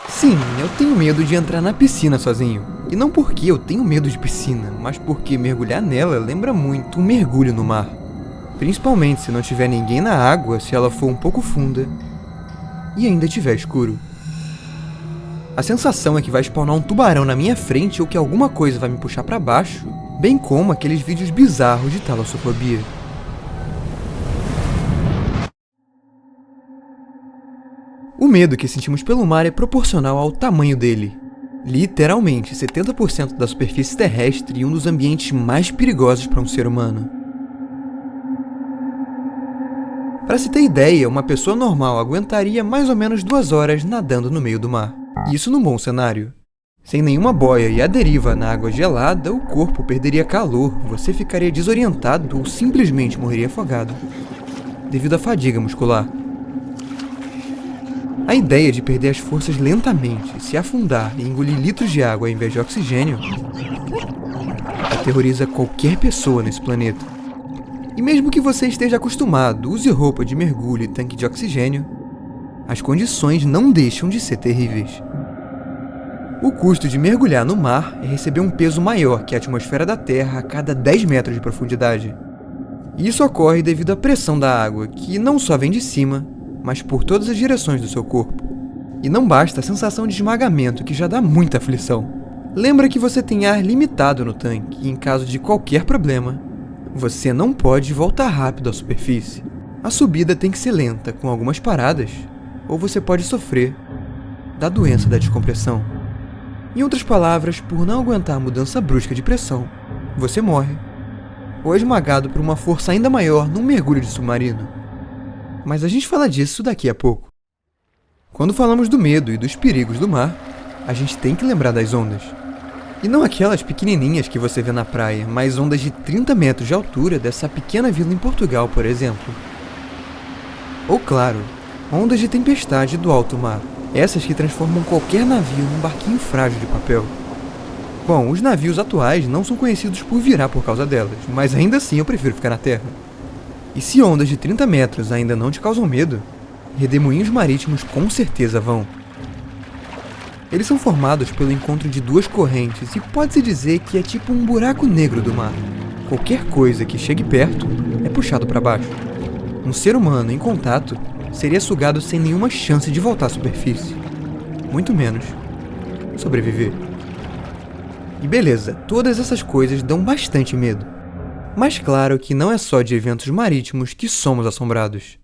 Sim, eu tenho medo de entrar na piscina sozinho. E não porque eu tenho medo de piscina, mas porque mergulhar nela lembra muito um mergulho no mar. Principalmente se não tiver ninguém na água, se ela for um pouco funda e ainda estiver escuro. A sensação é que vai spawnar um tubarão na minha frente ou que alguma coisa vai me puxar pra baixo, bem como aqueles vídeos bizarros de talassofobia. O medo que sentimos pelo mar é proporcional ao tamanho dele. Literalmente, 70% da superfície terrestre e um dos ambientes mais perigosos para um ser humano. Para se ter ideia, uma pessoa normal aguentaria mais ou menos 2 horas nadando no meio do mar. Isso num bom cenário. Sem nenhuma boia e à deriva na água gelada, o corpo perderia calor, você ficaria desorientado ou simplesmente morreria afogado, devido à fadiga muscular. A ideia de perder as forças lentamente, se afundar e engolir litros de água ao invés de oxigênio aterroriza qualquer pessoa nesse planeta. E mesmo que você esteja acostumado, use roupa de mergulho e tanque de oxigênio, as condições não deixam de ser terríveis. O custo de mergulhar no mar é receber um peso maior que a atmosfera da Terra a cada 10 metros de profundidade. E isso ocorre devido à pressão da água, que não só vem de cima, mas por todas as direções do seu corpo. E não basta a sensação de esmagamento, que já dá muita aflição. Lembra que você tem ar limitado no tanque e em caso de qualquer problema, você não pode voltar rápido à superfície. A subida tem que ser lenta, com algumas paradas, ou você pode sofrer da doença da descompressão. Em outras palavras, por não aguentar a mudança brusca de pressão, você morre, ou é esmagado por uma força ainda maior num mergulho de submarino. Mas a gente fala disso daqui a pouco. Quando falamos do medo e dos perigos do mar, a gente tem que lembrar das ondas. E não aquelas pequenininhas que você vê na praia, mas ondas de 30 metros de altura dessa pequena vila em Portugal, por exemplo. Ou claro, ondas de tempestade do alto mar. Essas que transformam qualquer navio num barquinho frágil de papel. Bom, os navios atuais não são conhecidos por virar por causa delas, mas ainda assim eu prefiro ficar na terra. E se ondas de 30 metros ainda não te causam medo, redemoinhos marítimos com certeza vão. Eles são formados pelo encontro de duas correntes e pode-se dizer que é tipo um buraco negro do mar. Qualquer coisa que chegue perto é puxado para baixo. Um ser humano em contato seria sugado sem nenhuma chance de voltar à superfície. Muito menos sobreviver. E beleza, todas essas coisas dão bastante medo. Mas claro que não é só de eventos marítimos que somos assombrados.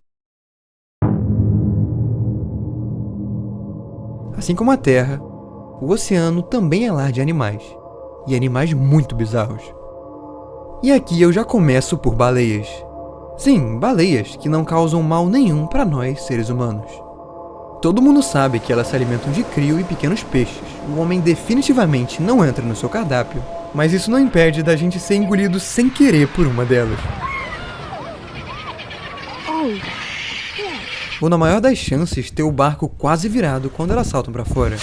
Assim como a Terra, o oceano também é lar de animais. E animais muito bizarros. E aqui eu já começo por baleias. Sim, baleias que não causam mal nenhum para nós, seres humanos. Todo mundo sabe que elas se alimentam de crio e pequenos peixes. O homem definitivamente não entra no seu cardápio, mas isso não impede da gente ser engolido sem querer por uma delas. Ou na maior das chances, ter o barco quase virado quando elas saltam para fora.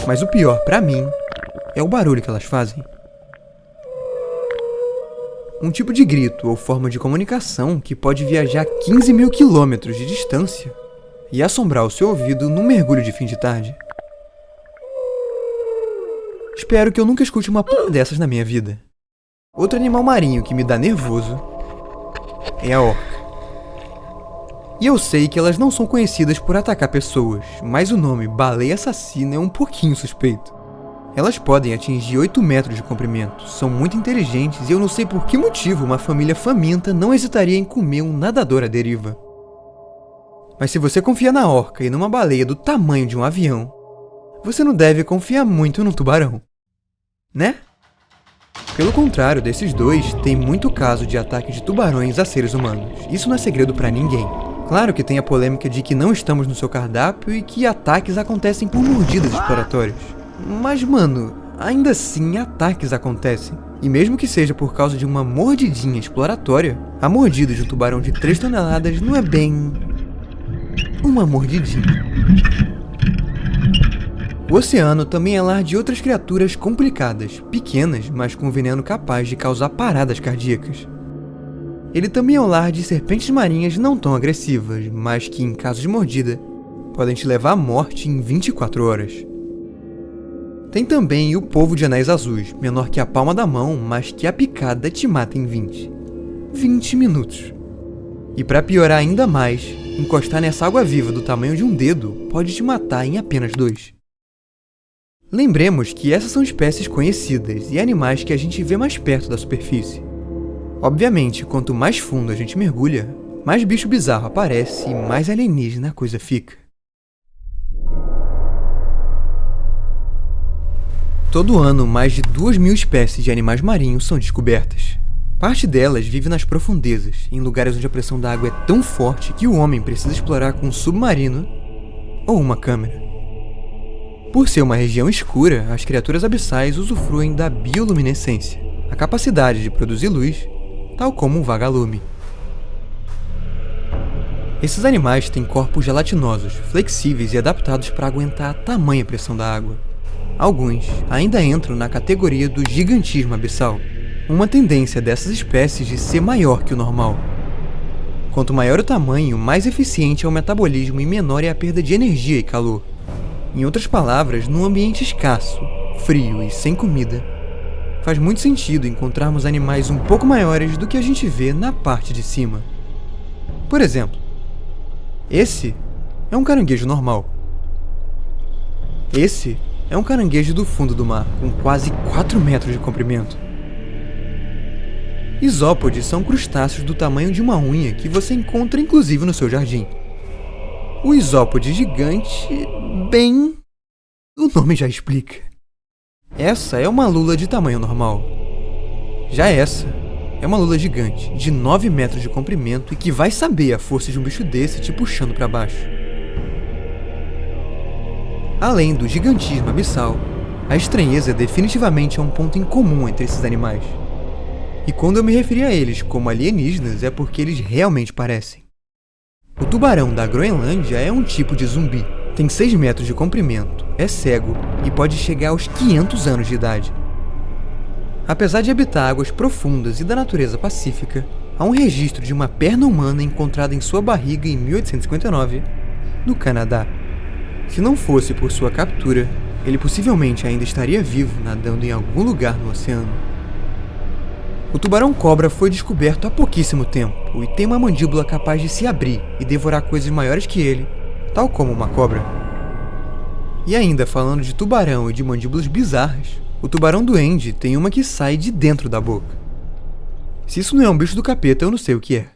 Mas o pior para mim é o barulho que elas fazem. Um tipo de grito ou forma de comunicação que pode viajar 15 mil quilômetros de distância e assombrar o seu ouvido num mergulho de fim de tarde. Espero que eu nunca escute uma porra dessas na minha vida. Outro animal marinho que me dá nervoso é a orca. E eu sei que elas não são conhecidas por atacar pessoas, mas o nome baleia assassina é um pouquinho suspeito. Elas podem atingir 8 metros de comprimento, são muito inteligentes e eu não sei por que motivo uma família faminta não hesitaria em comer um nadador à deriva. Mas se você confia na orca e numa baleia do tamanho de um avião, você não deve confiar muito num tubarão, né? Pelo contrário desses dois, tem muito caso de ataque de tubarões a seres humanos. Isso não é segredo pra ninguém. Claro que tem a polêmica de que não estamos no seu cardápio e que ataques acontecem por mordidas exploratórias. Mas, mano, ainda assim ataques acontecem. E mesmo que seja por causa de uma mordidinha exploratória, a mordida de um tubarão de 3 toneladas não é bem uma mordidinha. O oceano também é lar de outras criaturas complicadas, pequenas, mas com veneno capaz de causar paradas cardíacas. Ele também é o lar de serpentes marinhas não tão agressivas, mas que, em caso de mordida, podem te levar à morte em 24 horas. Tem também o polvo de anéis azuis, menor que a palma da mão, mas que a picada te mata em 20 minutos. E para piorar ainda mais, encostar nessa água-viva do tamanho de um dedo pode te matar em apenas 2. Lembremos que essas são espécies conhecidas e animais que a gente vê mais perto da superfície. Obviamente, quanto mais fundo a gente mergulha, mais bicho bizarro aparece e mais alienígena a coisa fica. Todo ano, mais de 2.000 espécies de animais marinhos são descobertas. Parte delas vive nas profundezas, em lugares onde a pressão da água é tão forte que o homem precisa explorar com um submarino ou uma câmera. Por ser uma região escura, as criaturas abissais usufruem da bioluminescência, a capacidade de produzir luz, tal como um vagalume. Esses animais têm corpos gelatinosos, flexíveis e adaptados para aguentar a tamanha pressão da água. Alguns ainda entram na categoria do gigantismo abissal, uma tendência dessas espécies de ser maior que o normal. Quanto maior o tamanho, mais eficiente é o metabolismo e menor é a perda de energia e calor. Em outras palavras, num ambiente escasso, frio e sem comida, faz muito sentido encontrarmos animais um pouco maiores do que a gente vê na parte de cima. Por exemplo, esse é um caranguejo normal. Esse é um caranguejo do fundo do mar, com quase 4 metros de comprimento. Isópodes são crustáceos do tamanho de uma unha que você encontra inclusive no seu jardim. O isópode gigante, bem, o nome já explica. Essa é uma lula de tamanho normal. Já essa é uma lula gigante, de 9 metros de comprimento e que vai saber a força de um bicho desse te puxando para baixo. Além do gigantismo abissal, a estranheza definitivamente é um ponto em comum entre esses animais. E quando eu me referi a eles como alienígenas é porque eles realmente parecem. O tubarão da Groenlândia é um tipo de zumbi. Tem 6 metros de comprimento, é cego e pode chegar aos 500 anos de idade. Apesar de habitar águas profundas e da natureza pacífica, há um registro de uma perna humana encontrada em sua barriga em 1859, no Canadá. Se não fosse por sua captura, ele possivelmente ainda estaria vivo nadando em algum lugar no oceano. O tubarão-cobra foi descoberto há pouquíssimo tempo e tem uma mandíbula capaz de se abrir e devorar coisas maiores que ele, tal como uma cobra. E ainda falando de tubarão e de mandíbulas bizarras, o tubarão-duende tem uma que sai de dentro da boca. Se isso não é um bicho do capeta, eu não sei o que é.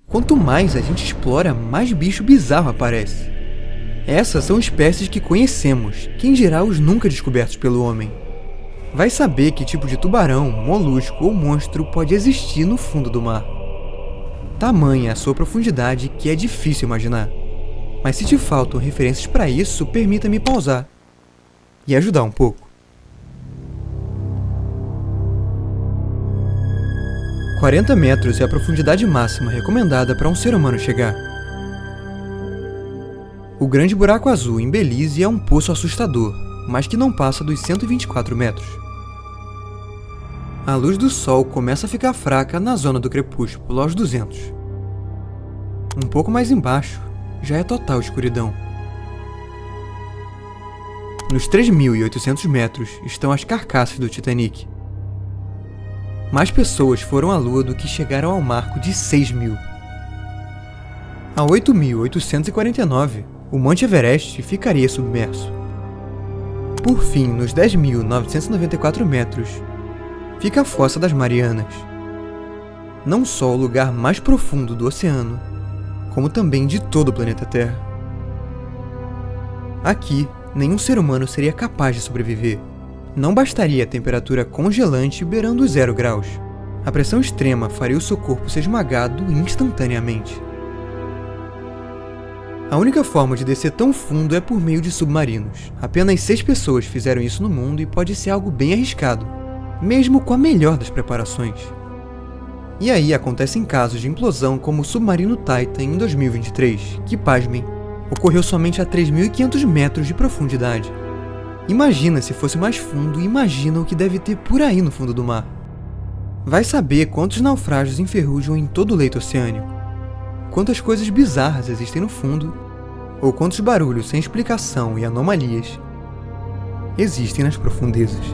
Quanto mais a gente explora, mais bicho bizarro aparece. Essas são espécies que conhecemos, que em geral os nunca descobertos pelo homem. Vai saber que tipo de tubarão, molusco ou monstro pode existir no fundo do mar. Tamanha a sua profundidade que é difícil imaginar. Mas se te faltam referências para isso, permita-me pausar e ajudar um pouco. 40 metros é a profundidade máxima recomendada para um ser humano chegar. O Grande Buraco Azul em Belize é um poço assustador, mas que não passa dos 124 metros. A luz do sol começa a ficar fraca na zona do crepúsculo aos 200. Um pouco mais embaixo, já é total escuridão. Nos 3.800 metros estão as carcaças do Titanic. Mais pessoas foram à Lua do que chegaram ao marco de 6.000. A 8.849, o Monte Everest ficaria submerso. Por fim, nos 10.994 metros, fica a Fossa das Marianas. Não só o lugar mais profundo do oceano, como também de todo o planeta Terra. Aqui, nenhum ser humano seria capaz de sobreviver. Não bastaria a temperatura congelante beirando os 0 graus. A pressão extrema faria o seu corpo ser esmagado instantaneamente. A única forma de descer tão fundo é por meio de submarinos. Apenas 6 pessoas fizeram isso no mundo e pode ser algo bem arriscado, mesmo com a melhor das preparações. E aí acontecem casos de implosão como o submarino Titan em 2023, que, pasmem, ocorreu somente a 3.500 metros de profundidade. Imagina se fosse mais fundo e imagina o que deve ter por aí no fundo do mar. Vai saber quantos naufrágios enferrujam em todo o leito oceânico, quantas coisas bizarras existem no fundo ou quantos barulhos sem explicação e anomalias existem nas profundezas.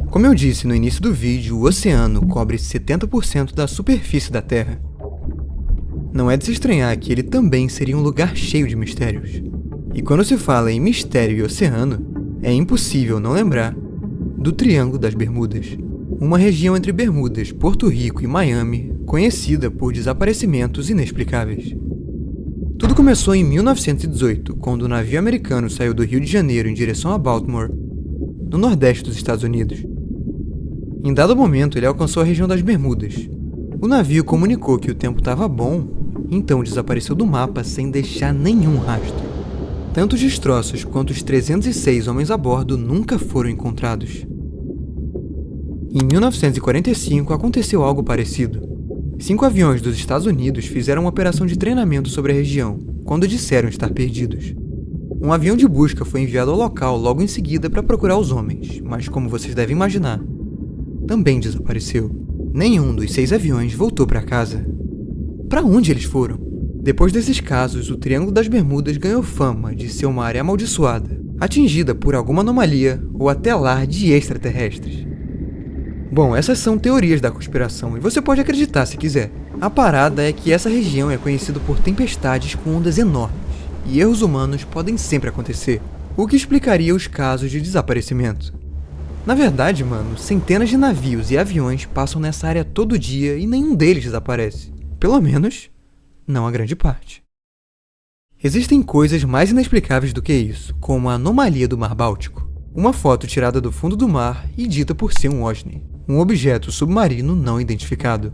Como eu disse no início do vídeo, o oceano cobre 70% da superfície da Terra. Não é de se estranhar que ele também seria um lugar cheio de mistérios. E quando se fala em mistério e oceano, é impossível não lembrar do Triângulo das Bermudas, uma região entre Bermudas, Porto Rico e Miami, conhecida por desaparecimentos inexplicáveis. Tudo começou em 1918, quando um navio americano saiu do Rio de Janeiro em direção a Baltimore, no nordeste dos Estados Unidos. Em dado momento, ele alcançou a região das Bermudas. O navio comunicou que o tempo estava bom, então desapareceu do mapa sem deixar nenhum rastro. Tanto os destroços quanto os 306 homens a bordo nunca foram encontrados. Em 1945 aconteceu algo parecido. 5 aviões dos Estados Unidos fizeram uma operação de treinamento sobre a região, quando disseram estar perdidos. Um avião de busca foi enviado ao local logo em seguida para procurar os homens, mas como vocês devem imaginar, também desapareceu. Nenhum dos 6 aviões voltou para casa. Para onde eles foram? Depois desses casos, o Triângulo das Bermudas ganhou fama de ser uma área amaldiçoada, atingida por alguma anomalia ou até lar de extraterrestres. Bom, essas são teorias da conspiração e você pode acreditar se quiser. A parada é que essa região é conhecida por tempestades com ondas enormes, e erros humanos podem sempre acontecer, o que explicaria os casos de desaparecimento. Na verdade, mano, centenas de navios e aviões passam nessa área todo dia e nenhum deles desaparece. Pelo menos, não a grande parte. Existem coisas mais inexplicáveis do que isso, como a anomalia do Mar Báltico. Uma foto tirada do fundo do mar e dita por ser um OSNI, um objeto submarino não identificado.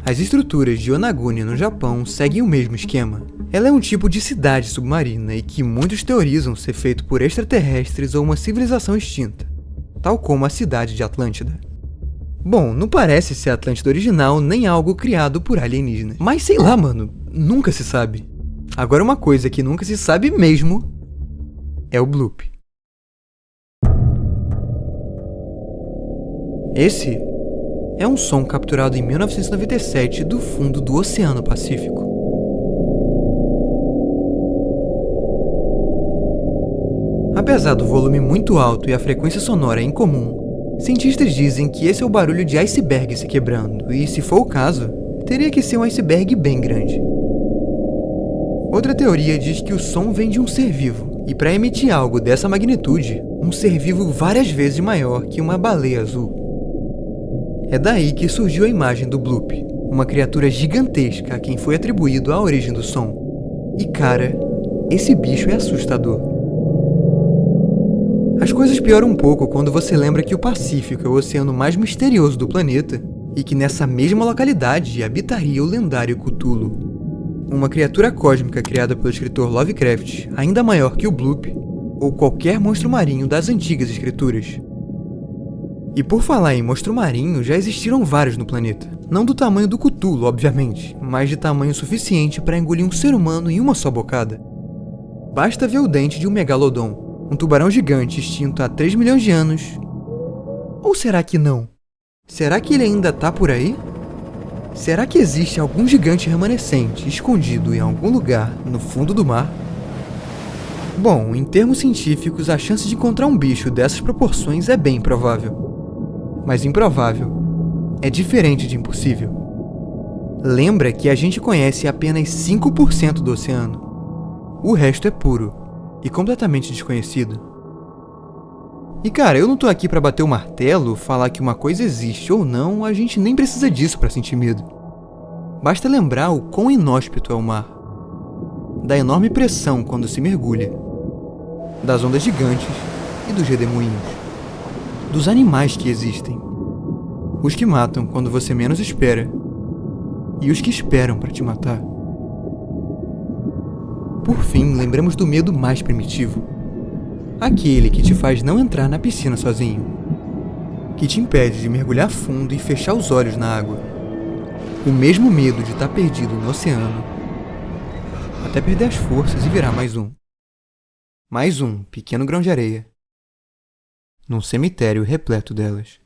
As estruturas de Yonaguni no Japão seguem o mesmo esquema. Ela é um tipo de cidade submarina e que muitos teorizam ser feito por extraterrestres ou uma civilização extinta, tal como a cidade de Atlântida. Bom, não parece ser a Atlântida original nem algo criado por alienígenas. Mas sei lá, mano, nunca se sabe. Agora uma coisa que nunca se sabe mesmo é o bloop. Esse é um som capturado em 1997 do fundo do Oceano Pacífico. Apesar do volume muito alto e a frequência sonora incomum, cientistas dizem que esse é o barulho de iceberg se quebrando, e se for o caso, teria que ser um iceberg bem grande. Outra teoria diz que o som vem de um ser vivo, e para emitir algo dessa magnitude, um ser vivo várias vezes maior que uma baleia azul. É daí que surgiu a imagem do bloop, uma criatura gigantesca a quem foi atribuído a origem do som. E cara, esse bicho é assustador. As coisas pioram um pouco quando você lembra que o Pacífico é o oceano mais misterioso do planeta e que nessa mesma localidade habitaria o lendário Cthulhu, uma criatura cósmica criada pelo escritor Lovecraft, ainda maior que o bloop ou qualquer monstro marinho das antigas escrituras. E por falar em monstro marinho, já existiram vários no planeta. Não do tamanho do Cthulhu, obviamente, mas de tamanho suficiente para engolir um ser humano em uma só bocada. Basta ver o dente de um megalodon, um tubarão gigante extinto há 3 milhões de anos. Ou será que não? Será que ele ainda tá por aí? Será que existe algum gigante remanescente escondido em algum lugar no fundo do mar? Bom, em termos científicos, a chance de encontrar um bicho dessas proporções é bem improvável. Mas improvável é diferente de impossível. Lembra que a gente conhece apenas 5% do oceano. O resto é puro e completamente desconhecido. E cara, eu não tô aqui pra bater o martelo, falar que uma coisa existe ou não, a gente nem precisa disso pra sentir medo. Basta lembrar o quão inóspito é o mar, da enorme pressão quando se mergulha, das ondas gigantes e dos redemoinhos, dos animais que existem, os que matam quando você menos espera e os que esperam para te matar. Por fim, lembramos do medo mais primitivo, aquele que te faz não entrar na piscina sozinho, que te impede de mergulhar fundo e fechar os olhos na água, o mesmo medo de estar perdido no oceano, até perder as forças e virar mais um pequeno grão de areia, num cemitério repleto delas.